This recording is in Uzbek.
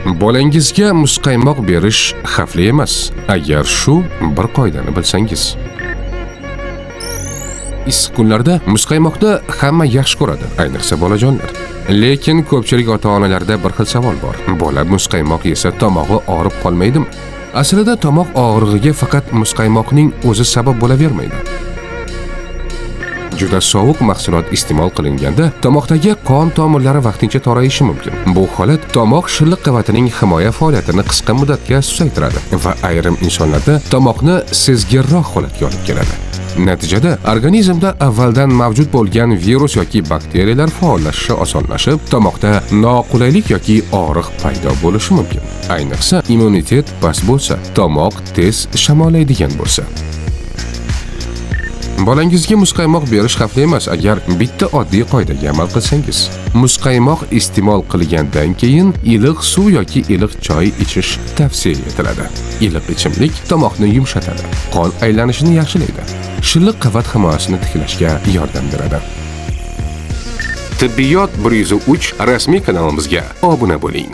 Bolangizga muzqaymoq berish xavfli emas, agar shu bir qoidani bilsangiz. Issiq kunlarda muzqaymoqni hamma yaxshi ko'radi, ayniqsa bolajonlar. Lekin ko'pchilik ota-onalarda bir xil savol bor. Bola muzqaymoq yesa tomog'i og'rib qolmaydimi? Aslida tomoq og'rig'iga faqat muzqaymoqning o'zi sabab bo'lavermaydi. Juda sovuq mahsulot iste'mol qilinganda tomoqdagi qon tomirlari vaqtincha torayishi mumkin. Bu holat tomoq shilliq qavatining himoya faoliyatini qisqa muddatga susaytiradi va ayrim insonlarda tomoqni sezgirroq holatga olib keladi. Natijada organizmda avvaldan mavjud bo'lgan virus yoki bakteriyalar faollashishi osonlashib, tomoqda noqulaylik yoki og'riq paydo bo'lishi mumkin. Ayniqsa, immunitet past bo'lsa, tomoq tez shamollaydigan bo'lsa. Bolangizga muzqaymoq berish xavfli emas, agar bitta oddiy qoidaga amal qilsangiz. Muzqaymoq iste'mol qilgandan keyin iliq suv yoki iliq choy ichish tavsiya etiladi. Iliq ichimlik tomoqni yumshatadi, qon aylanishini yaxshilaydi, shilliq qavat himoyasini tiklashga yordam beradi. Tibbiyot 103 rasmiy kanalimizga obuna bo'ling.